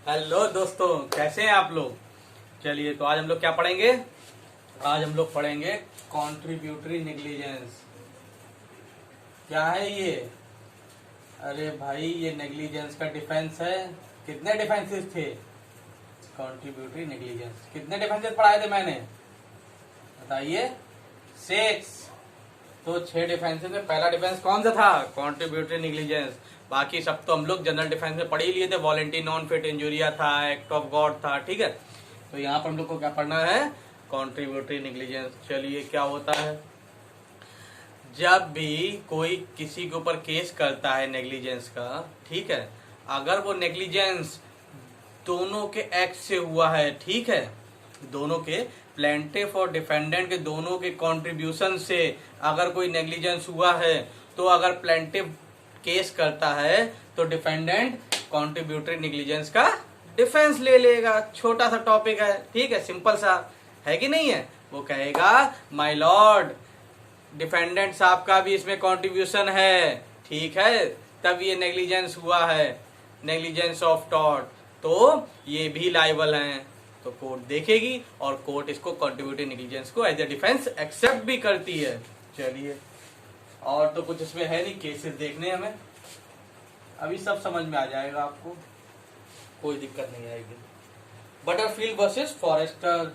Hello दोस्तों, कैसे हैं आप लोग। चलिए, तो आज हम लोग क्या पढ़ेंगे। आज हम लोग पढ़ेंगे कॉन्ट्रीब्यूटरी नेग्लिजेंस। क्या है ये। अरे भाई, ये नेग्लिजेंस का डिफेंस है। कितने डिफेंसेस थे। कॉन्ट्रीब्यूटरी नेग्लिजेंस कितने डिफेंसेस पढ़ाए थे मैंने, बताइए। 6। तो 6 डिफेंसेस में पहला डिफेंस कौन सा था, कॉन्ट्रीब्यूटरी नेग्लिजेंस। बाकी सब तो हम लोग जनरल डिफेंस में पढ़ ही लिए थे। वॉलेंटी नॉन फिट इंजूरिया था, एक्ट ऑफ गॉड था, ठीक है। तो यहाँ पर हम लोग को क्या पढ़ना है, कॉन्ट्रीब्यूटरी नेग्लिजेंस। चलिए, क्या होता है। जब भी कोई किसी के ऊपर केस करता है नेग्लिजेंस का, ठीक है, अगर वो नेग्लिजेंस दोनों के एक्ट से हुआ है, ठीक है, दोनों के प्लेंटिफ और डिफेंडेंट के दोनों के कंट्रीब्यूशन से अगर कोई नेग्लिजेंस हुआ है, तो अगर प्लेंटिफ केस करता है तो डिफेंडेंट कंट्रीब्यूटरी नेग्लिजेंस का डिफेंस ले लेगा। छोटा सा टॉपिक है, ठीक है, सिंपल सा है कि नहीं है। वो कहेगा माय लॉर्ड, डिफेंडेंट साहब का भी इसमें कंट्रीब्यूशन है, ठीक है, तब ये नेग्लिजेंस हुआ है, नेग्लिजेंस ऑफ टॉर्ट, तो ये भी लायबल हैं। तो कोर्ट देखेगी और कोर्ट इसको कंट्रीब्यूटरी नेग्लिजेंस को एज ए डिफेंस एक्सेप्ट भी करती है। चलिए, और तो कुछ इसमें है नहीं, केसेस देखने हमें, अभी सब समझ में आ जाएगा आपको, कोई दिक्कत नहीं आएगी। Butterfield versus Forrester.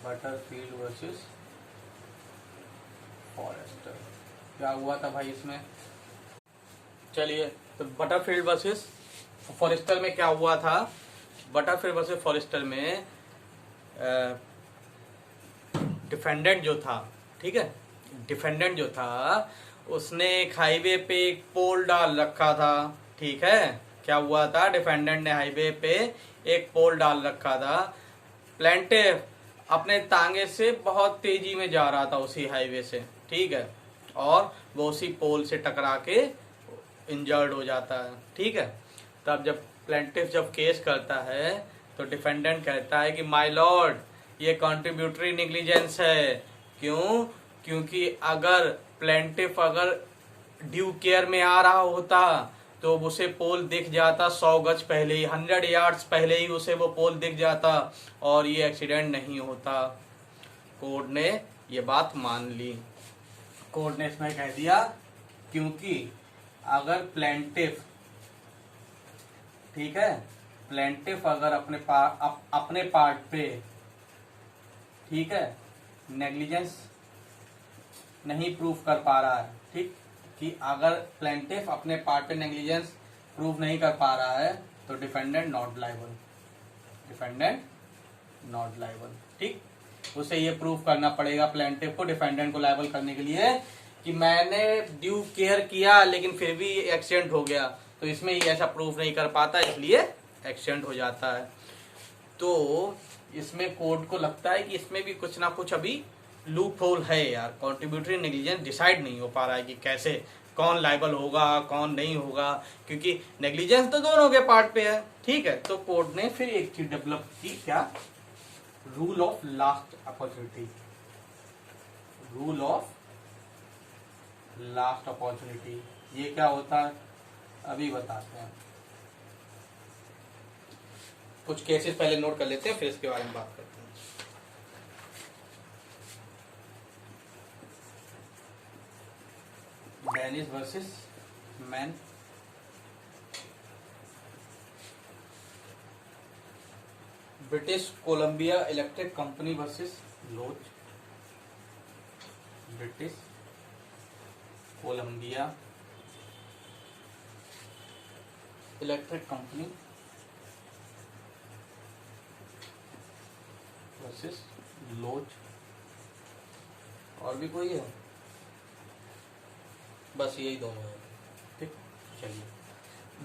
Butterfield versus Forrester, क्या हुआ था भाई इसमें। चलिए, तो बटरफील्ड वर्सेस फॉरेस्टर में क्या हुआ था। बटरफील्ड वर्सेस फॉरेस्टर में डिफेंडेंट जो था, ठीक है, डिफेंडेंट जो था उसने एक हाईवे पे एक पोल डाल रखा था, ठीक है। क्या हुआ था, डिफेंडेंट ने हाईवे पे एक पोल डाल रखा था। प्लेंटिफ अपने तांगे से बहुत तेजी में जा रहा था उसी हाईवे से, ठीक है, और वो उसी पोल से टकरा के इंजर्ड हो जाता है, ठीक है। तब जब प्लेंटिफ जब केस करता है तो डिफेंडेंट कहता है कि माय लॉर्ड, ये कॉन्ट्रीब्यूटरी नेग्लिजेंस है। क्यों, क्योंकि अगर प्लेंटिफ अगर ड्यू केयर में आ रहा होता तो उसे पोल दिख जाता 100 गज पहले ही, 100 यार्ड्स पहले ही उसे वो पोल दिख जाता और ये एक्सीडेंट नहीं होता। कोर्ट ने ये बात मान ली। कोर्ट ने इसमें कह दिया क्योंकि अगर प्लेंटिफ, ठीक है, प्लेंटिफ अगर अपने पार्ट पे, ठीक है, नेग्लिजेंस नहीं प्रूव कर पा रहा है, ठीक, कि अगर प्लेंटिफ अपने पार्ट पे नेग्लिजेंस प्रूव नहीं कर पा रहा है तो defendant not liable, defendant not liable, ठीक। उसे ये प्रूव करना पड़ेगा प्लेंटिफ को डिफेंडेंट को लायबल करने के लिए कि मैंने ड्यू केयर किया लेकिन फिर भी एक्सीडेंट हो गया। तो इसमें ये ऐसा प्रूफ नहीं कर पाता, इसलिए एक्सीडेंट हो जाता है। तो इसमें कोर्ट को लगता है कि इसमें भी कुछ ना कुछ अभी लूप होल है यार, कॉन्ट्रीब्यूटरी नेग्लिजेंस डिसाइड नहीं हो पा रहा है कि कैसे कौन लायबल होगा कौन नहीं होगा, क्योंकि नेग्लिजेंस तो दोनों के पार्ट पे है, ठीक है। तो कोर्ट ने फिर एक चीज डेवलप की, क्या, rule of last opportunity. Rule of last opportunity, ये क्या होता है अभी बताते हैं। कुछ केसेस पहले नोट कर लेते हैं, फिर इसके बारे में बात करते हैं। Dennis versus Mann, British Columbia Electric Company versus Loach, British Columbia Electric Company versus Loach. और भी कोई है, बस यही दोनों है, ठीक। चलिए,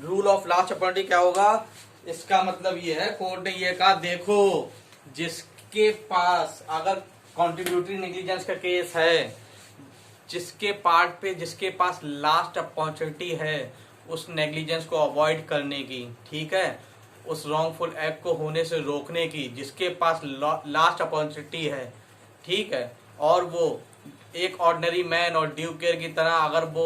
रूल ऑफ लास्ट अपॉर्चुनिटी क्या होगा, इसका मतलब ये है, कोर्ट ने ये कहा देखो, जिसके पास अगर कॉन्ट्रीब्यूटरी नेग्लिजेंस का केस है, जिसके पार्ट पे जिसके पास लास्ट अपॉर्चुनिटी है उस नेग्लिजेंस को अवॉइड करने की, ठीक है, उस रॉन्गफुल एक्ट को होने से रोकने की, जिसके पास लास्ट अपॉर्चुनिटी है, ठीक है, और वो एक ऑर्डिनरी मैन और ड्यू केयर की तरह अगर वो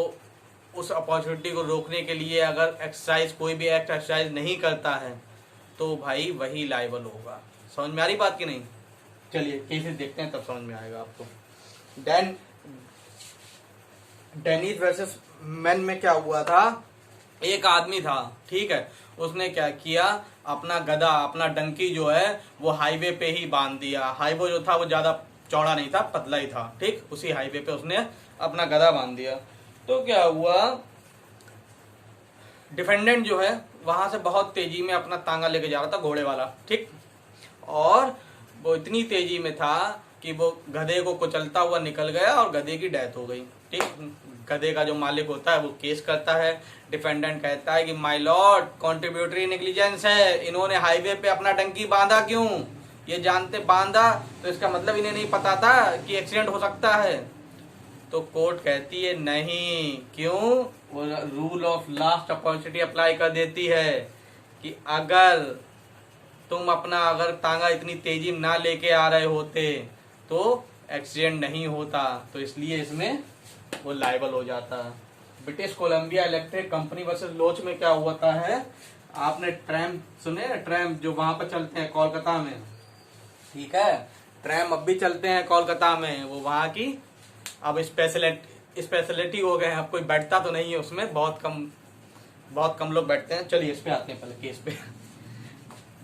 उस अपॉर्चुनिटी को रोकने के लिए अगर एक्सरसाइज, कोई भी एक्ट एक्सरसाइज नहीं करता है तो भाई वही लायबल होगा। समझ में आ रही बात की नहीं? चलिए केसेस देखते हैं, तब समझ में आएगा आपको। डेनिस वर्सेस मैन में क्या हुआ था, एक आदमी था, ठीक है, उसने क्या किया, अपना गधा, अपना डंकी जो है वो हाईवे पे ही बांध दिया। हाईवे जो था वो ज्यादा चौड़ा नहीं था, पतला ही था, ठीक, उसी हाईवे पे उसने अपना गधा बांध दिया। तो क्या हुआ, डिफेंडेंट जो है वहां से बहुत तेजी में अपना तांगा लेके जा रहा था, घोड़े वाला, ठीक, और वो इतनी तेजी में था कि वो गधे को कुचलता हुआ निकल गया और गधे की डेथ हो गई, ठीक। गधे का जो मालिक होता है वो केस करता है, डिफेंडेंट कहता है कि माय लॉर्ड कॉन्ट्रीब्यूटरी नेग्लिजेंस है, इन्होंने हाईवे पे अपना टंकी बांधा क्यों, ये जानते बांधा तो इसका मतलब इन्हें नहीं पता था कि एक्सीडेंट हो सकता है। तो कोर्ट कहती है नहीं, क्यों, वो rule of last opportunity apply कर देती है कि अगर तुम अपना अगर तांगा इतनी तेजी में ना लेके आ रहे होते तो एक्सीडेंट नहीं होता, तो इसलिए इसमें वो लायबल हो जाता है। British Columbia Electric Company versus लोच में क्या हुआ है, आपने ट्रैम सुने, ट्रैम जो वहां पर चलते हैं कोलकाता में, ठीक है, ट्रैम अब भी चलते हैं कोलकाता में, वो वहां की अब स्पेशलिटी हो गए हैं, अब कोई बैठता तो नहीं है उसमें, बहुत कम लोग बैठते हैं। चलिए इस पे आते हैं पहले केस पे।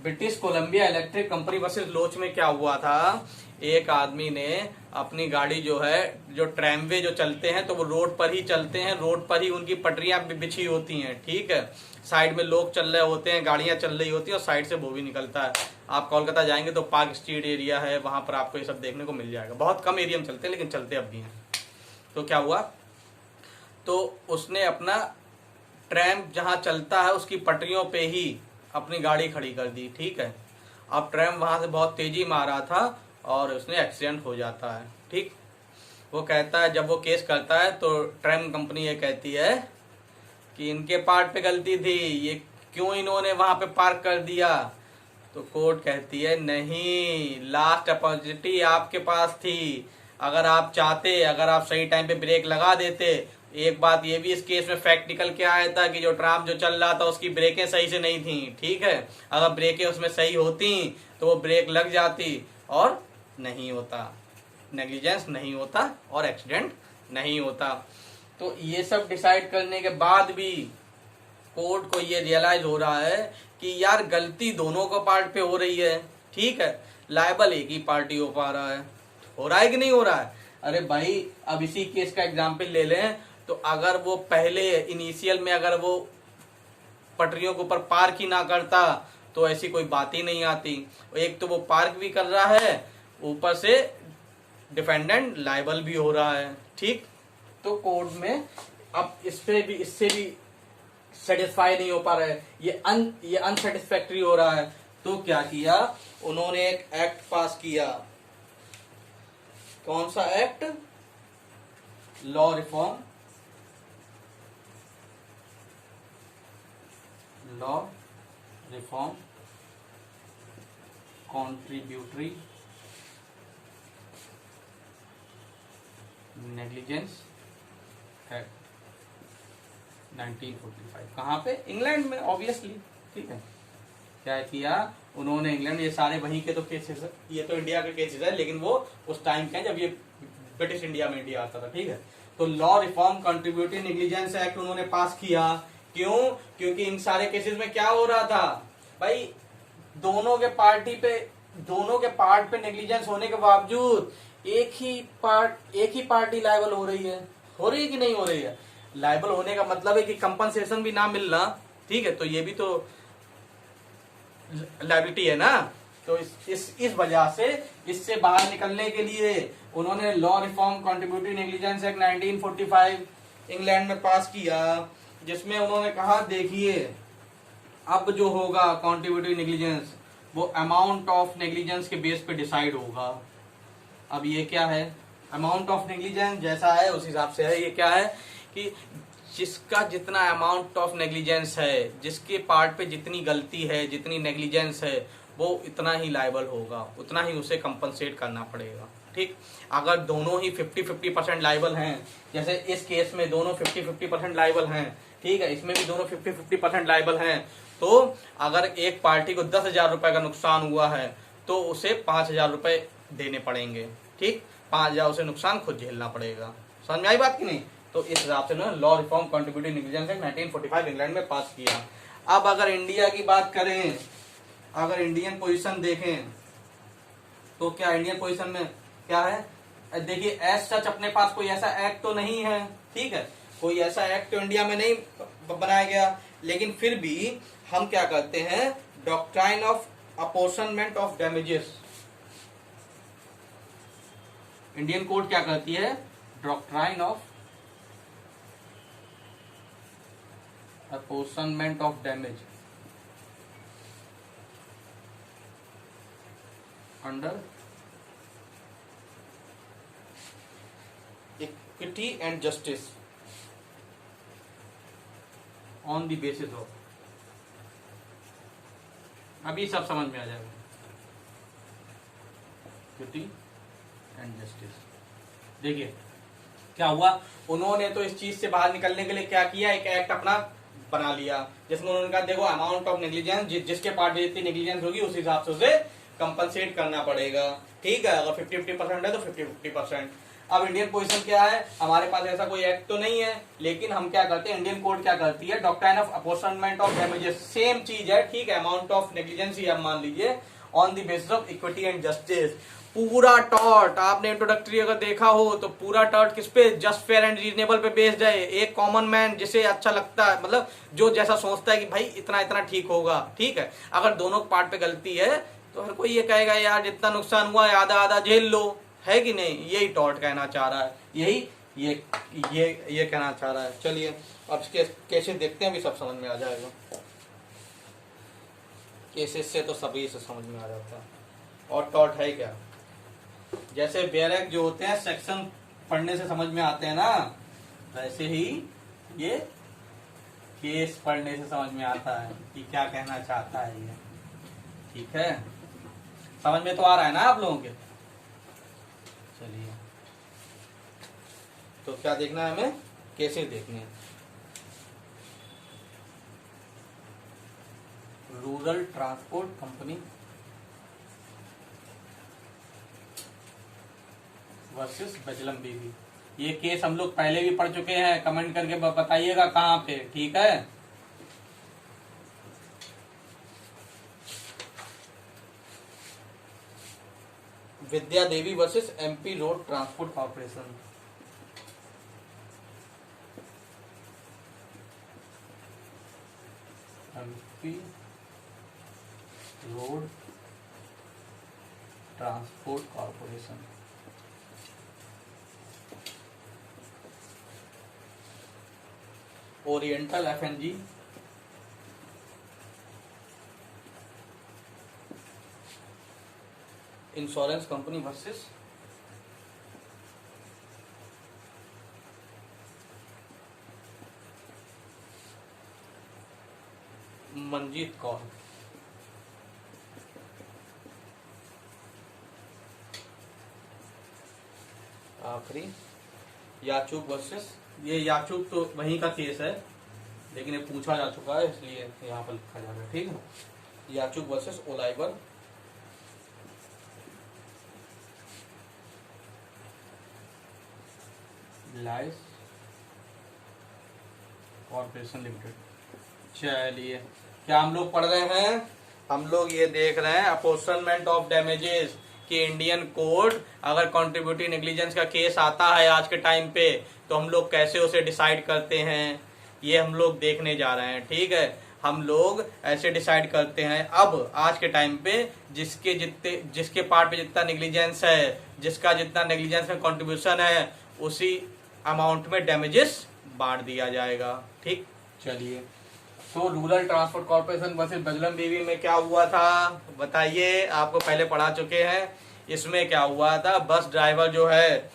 British Columbia Electric Company versus लोच में क्या हुआ था, एक आदमी ने अपनी गाड़ी जो है, जो ट्रैमवे जो चलते हैं तो वो रोड पर ही चलते हैं, रोड पर ही उनकी पटरियां बिछी होती हैं, ठीक है, साइड में लोग चल रहे होते हैं, गाड़ियां चल रही होती है और साइड से वो भी निकलता है। आप कोलकाता जाएंगे तो पार्क स्ट्रीट एरिया है, वहां पर आपको ये सब देखने को मिल जाएगा। बहुत कम एरिया में चलते हैं लेकिन चलते अब भी हैं। तो क्या हुआ, तो उसने अपना ट्रैम जहां चलता है उसकी पटरियों पे ही अपनी गाड़ी खड़ी कर दी, ठीक है। अब ट्रैम वहां से बहुत तेजी में आ रहा था और उसने एक्सीडेंट हो जाता है, ठीक। वो कहता है, जब वो केस करता है तो ट्रैम कंपनी ये कहती है कि इनके पार्ट पे गलती थी, ये क्यों इन्होंने वहां पे पार्क कर दिया। तो कोर्ट कहती है नहीं, लास्ट अपॉर्चुनिटी आपके पास थी, अगर आप चाहते, अगर आप सही टाइम पे ब्रेक लगा देते। एक बात ये भी इस केस में फैक्ट निकल के आया था कि जो ट्राम जो चल रहा था उसकी ब्रेकें सही से नहीं थी, ठीक है, अगर ब्रेकें उसमें सही होती तो वो ब्रेक लग जाती और नहीं होता, नेग्लिजेंस नहीं होता और एक्सीडेंट नहीं होता। तो ये सब डिसाइड करने के बाद भी कोर्ट को ये रियलाइज हो रहा है कि यार गलती दोनों को पार्ट पे हो रही है, ठीक है, लायबल एक ही पार्टी हो पा रहा है कि नहीं हो रहा है। अरे भाई अब इसी केस का एग्जाम्पल ले लें, तो अगर वो पहले इनिशियल में अगर वो पटरियों के ऊपर पार्क ही ना करता तो ऐसी कोई बात ही नहीं आती। एक तो वो पार्क भी कर रहा है, ऊपर से डिफेंडेंट लायबल भी हो रहा है, ठीक। तो कोर्ट में अब इससे भी सेटिस्फाई नहीं हो पा रहा है, ये अनसेटिस्फैक्ट्री हो रहा है। तो क्या किया उन्होंने, एक एक्ट पास किया। कौन सा act? Law reform contributory negligence Act 1945। कहाँ पे? इंग्लैंड में, ऑब्वियसली, ठीक है। क्या किया उन्होंने, इंग्लैंड, ये सारे वहीं के तो केसेस है, ये तो इंडिया के केसेस है लेकिन वो उस टाइम के जब ये ब्रिटिश इंडिया में इंडिया आता था, ठीक है। तो law reform contributory negligence act उन्होंने पास किया। क्यों? क्योंकि इन सारे केसेस में क्या हो रहा था भाई, दोनों के पार्ट पे नेग्लिजेंस होने के बावजूद एक ही पार्टी लायबल हो रही है कि नहीं हो रही है। लायबल होने का मतलब है कि कंपनसेशन भी ना मिलना, ठीक है, तो ये भी तो लायबिलिटी है ना। तो इस वजह से इससे बाहर निकलने के लिए उन्होंने Law reform contributory negligence Act 1945 England में पास किया, जिसमें उन्होंने कहा देखिए अब जो होगा कॉन्ट्रीब्यूटरी नेग्लिजेंस वो अमाउंट ऑफ नेग्लिजेंस के बेस पे डिसाइड होगा। अब ये क्या है, अमाउंट ऑफ नेग्लिजेंस जैसा है उस हिसाब से है। ये क्या है कि जिसका जितना अमाउंट ऑफ नेग्लिजेंस है, जिसके पार्ट पे जितनी गलती है, जितनी नेग्लिजेंस है, वो इतना ही लायबल होगा, उतना ही उसे कंपनसेट करना पड़ेगा। ठीक। अगर दोनों ही 50-50% लायबल हैं, जैसे इस केस में दोनों 50-50% लायबल हैं, ठीक है, इसमें भी दोनों 50-50% लायबल हैं, तो अगर एक पार्टी को 10,000 रुपए का नुकसान हुआ है तो उसे 5,000 रुपए देने पड़ेंगे, ठीक। 5,000 उसे नुकसान खुद झेलना पड़ेगा। समझ में आई बात की नहीं? तो इस हिसाब से उन्होंने Law Reform Contributive Negligence Act 1945 England में पास किया। अब अगर इंडिया की बात करें, अगर इंडियन पोजीशन देखें तो क्या इंडियन पोजीशन में क्या है, देखिए एज सच अपने पास कोई ऐसा एक्ट तो नहीं है, ठीक है, कोई ऐसा एक्ट तो इंडिया में नहीं बनाया गया, लेकिन फिर भी हम क्या करते हैं, doctrine of apportionment of damages, Indian code क्या कहती है, doctrine of apportionment of damage under equity and justice on the basis of, अभी सब समझ में आ जाएगा, इक्विटी एंड जस्टिस। देखिए क्या हुआ, उन्होंने तो इस चीज से बाहर निकलने के लिए क्या किया, एक एक्ट अपना बना लिया जिसमें उन्होंने कहा देखो अमाउंट ऑफ नेग्लिजेंस, जिसके पार्ट में जितनी नेग्लिजेंस होगी उस हिसाब से उसे कंपनसेट करना पड़ेगा, ठीक है, अगर 50-50% है तो 50-50%। अब इंडियन पोजीशन क्या है, हमारे पास ऐसा कोई एक्ट तो नहीं है, लेकिन हम क्या करते हैं, इंडियन कोड क्या करती है, doctrine of apportionment of damages, same चीज है, ठीक है, अमाउंट ऑफ नेग्लिजेंस ही आप मान लीजिए, on the basis of equity and justice. पूरा टॉर्ट आपने इंट्रोडक्टरी अगर देखा हो तो पूरा टॉर्ट किस पे, जस्ट फेयर एंड रीजनेबल पे बेस्ड है। एक कॉमन मैन जिसे अच्छा लगता है, मतलब जो जैसा सोचता है कि भाई इतना इतना ठीक होगा, ठीक है, अगर दोनों पार्ट पे गलती है तो हर कोई ये कहेगा यार जितना नुकसान हुआ है आधा आधा झेल लो, है कि नहीं, यही टॉर्ट कहना चाह रहा है, यही ये कहना चाह रहा है। चलिए अब केसेस देखते हैं, अभी सब समझ में आ जाएगा, केसेस से तो सभी से समझ में आ जाता है। और टॉर्ट है क्या, जैसे बेयरक जो होते हैं सेक्शन पढ़ने से समझ में आते हैं ना, वैसे ही ये केस पढ़ने से समझ में आता है कि क्या कहना चाहता है ये, ठीक है, समझ में तो आ रहा है ना आप लोगों के। चलिए तो क्या देखना है हमें, केसेस देखने हैं। रूरल ट्रांसपोर्ट कंपनी वर्सेस बजलम बीवी, ये केस हम लोग पहले भी पढ़ चुके हैं, कमेंट करके बताइएगा कहाँ पे, ठीक है। Vidya Devi versus MP Road Transport Corporation, MP Road Transport Corporation. Oriental FNG Insurance Company versus Manjeet Kaur. आखिरी याचूक वर्सेस, ये याचूक तो वहीं का केस है लेकिन ये पूछा जा चुका है इसलिए यहाँ पर लिखा जा रहा है, ठीक है। याचूक वर्सेस ओलाइवर लाइस कॉर्पोरेशन लिमिटेड। चलिए क्या हम लोग पढ़ रहे हैं, हम लोग ये देख रहे हैं अपॉर्शनमेंट ऑफ डैमेजेस कि इंडियन कोड अगर कंट्रीब्यूटिव नेग्लिजेंस का केस आता है आज के टाइम पे तो हम लोग कैसे उसे डिसाइड करते हैं, ये हम लोग देखने जा रहे हैं, ठीक है। हम लोग ऐसे डिसाइड करते हैं अब आज के टाइम पे जिसके पार्ट पे जितना नेग्लिजेंस है, जिसका जितना नेग्लिजेंस में कंट्रीब्यूशन है उसी अमाउंट में डैमेजेस बांट दिया जाएगा, ठीक। चलिए तो रूरल ट्रांसपोर्ट कॉर्पोरेशन वर्सेस बजलम बीवी में क्या हुआ था बताइए, आपको पहले पढ़ा चुके हैं। इसमें क्या हुआ था, बस ड्राइवर जो है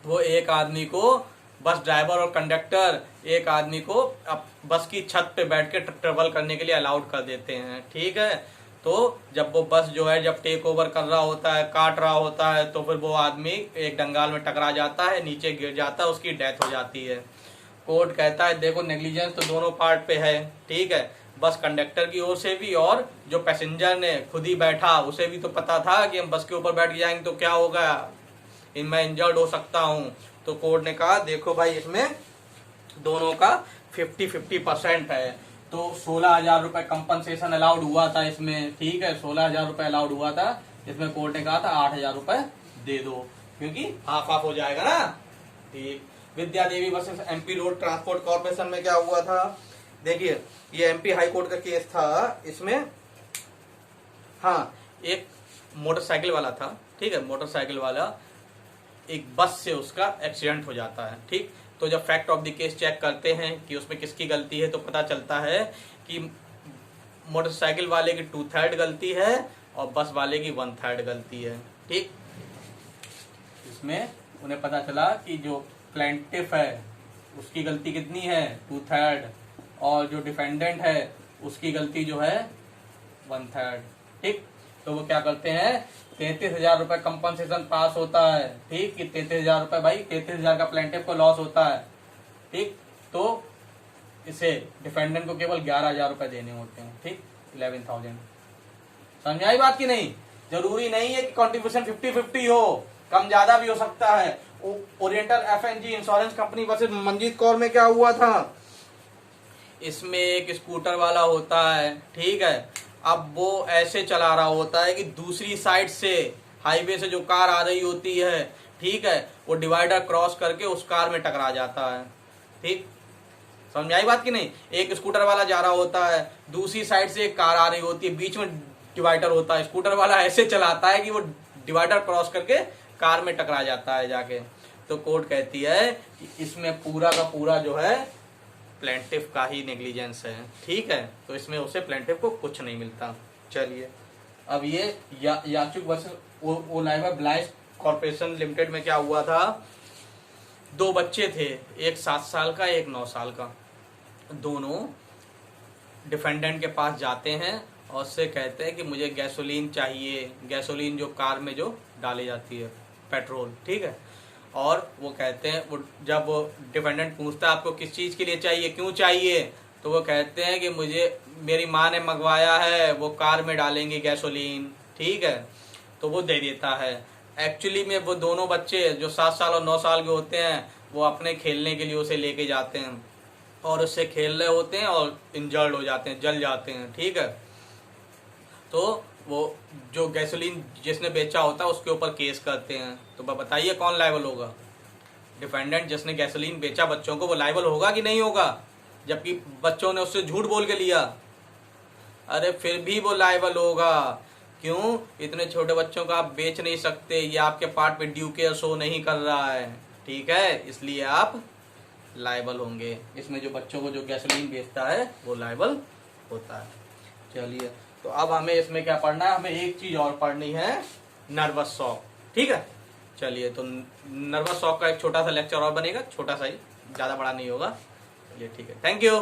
वो एक आदमी को, बस ड्राइवर और कंडक्टर एक आदमी को बस की छत पे बैठ के ट्रेवल करने के लिए अलाउड कर देते हैं, ठीक है। तो जब वो बस जो है जब टेक ओवर कर रहा होता है, काट रहा होता है, तो फिर वो आदमी एक डंगाल में टकरा जाता है, नीचे गिर जाता है, उसकी डेथ हो जाती है। कोर्ट कहता है देखो नेग्लिजेंस तो दोनों पार्ट पे है, ठीक है, बस कंडक्टर की ओर से भी और जो पैसेंजर ने खुद ही बैठा उसे भी तो पता था कि हम बस के ऊपर बैठ जाएंगे तो क्या होगा, मैं इंजर्ड हो सकता हूँ। तो कोर्ट ने कहा देखो भाई इसमें दोनों का 50-50% है, तो 16,000 रुपए कंपनसेशन अलाउड हुआ था इसमें, ठीक है, 16,000 रुपए अलाउड हुआ था इसमें। कोर्ट ने कहा था 8,000 रुपए दे दो, क्योंकि हाफ हाफ हो जाएगा ना, ठीक। Vidya Devi versus MP Road Transport Corporation में क्या हुआ था, देखिए ये एमपी हाई कोर्ट का केस था। इसमें हाँ एक मोटरसाइकिल वाला था, ठीक है, मोटरसाइकिल वाला एक बस से उसका एक्सीडेंट हो जाता है, ठीक। तो जब fact of the case check करते हैं कि उसमें किसकी गलती है, तो पता चलता है कि मोटरसाइकिल वाले की 2/3 गलती है और बस वाले की 1/3 गलती है, ठीक। इसमें उन्हें पता चला कि जो प्लेंटिफ है उसकी गलती कितनी है, 2/3, और जो डिफेंडेंट है उसकी गलती जो है 1/3, ठीक। तो वो क्या करते हैं, 33,000 रुपए कंपनसेशन पास होता है, ठीक, कि 33,000 रुपए भाई 33,000 का प्लेंटिफ को लॉस होता है, ठीक। तो इसे डिफेंडेंट को केवल 11,000 रुपए देने होते हैं, ठीक, 11,000। समझ आई बात की नहीं? जरूरी नहीं है कि कंट्रीब्यूशन 50-50 हो, कम ज्यादा भी हो सकता है। Oriental FNG Insurance Company versus Manjeet Kaur में क्या हुआ था, इसमें एक स्कूटर वाला होता है, ठीक है, अब वो ऐसे चला रहा होता है कि दूसरी साइड से हाईवे से जो कार आ रही होती है, ठीक है, वो डिवाइडर क्रॉस करके उस कार में टकरा जाता है, ठीक। समझ आई बात की नहीं? एक स्कूटर वाला जा रहा होता है, दूसरी साइड से एक कार आ रही होती है, बीच में डिवाइडर होता है, स्कूटर वाला ऐसे चलाता है कि वो डिवाइडर क्रॉस करके कार में टकरा जाता है जाके। तो कोर्ट कहती है कि इसमें पूरा का पूरा जो है प्लेंटिफ का ही नेग्लिजेंस है, ठीक है, तो इसमें उसे प्लेंटिफ को कुछ नहीं मिलता। चलिए अब ये याचुक वर्सेस ओलाइवा ब्लाइस कॉर्पोरेशन लिमिटेड में क्या हुआ था, दो बच्चे थे, एक 7 साल का एक 9 साल का, दोनों डिफेंडेंट के पास जाते हैं और उससे कहते हैं कि मुझे गैसोलीन चाहिए, गैसोलीन जो कार में जो डाली जाती है, पेट्रोल, ठीक है। और वो कहते हैं, वो जब वो डिफेंडेंट पूछता है आपको किस चीज के लिए चाहिए, क्यों चाहिए, तो वो कहते हैं कि मुझे मेरी माँ ने मंगवाया है, वो कार में डालेंगे गैसोलीन, ठीक है, तो वो दे देता है। एक्चुअली में वो दोनों बच्चे जो 7 साल और 9 साल के होते हैं, वो अपने खेलने के लिए उसे लेके जाते हैं और उससे खेल रहे होते हैं और इंजर्ड हो जाते हैं, जल जाते हैं, ठीक है। तो वो जो गैसोलीन जिसने बेचा होता है उसके ऊपर केस करते हैं। तो बताइए कौन लायबल होगा? डिफेंडेंट जिसने गैसोलीन बेचा बच्चों को, वो लायबल होगा कि नहीं होगा, जबकि बच्चों ने उससे झूठ बोल के लिया? अरे फिर भी वो लायबल होगा। क्यों? इतने छोटे बच्चों को आप बेच नहीं सकते, ये आपके पार्ट पे ड्यू केयर शो नहीं कर रहा है, ठीक है, इसलिए आप लायबल होंगे। इसमें जो बच्चों को जो गैसोलीन बेचता है वो लायबल होता है। चलिए तो अब हमें इसमें क्या पढ़ना है, हमें एक चीज और पढ़नी है, नर्वस शॉक, ठीक है। चलिए तो नर्वस शॉक का एक छोटा सा लेक्चर और बनेगा, छोटा सा ही, ज्यादा बड़ा नहीं होगा। चलिए ठीक है, थैंक यू।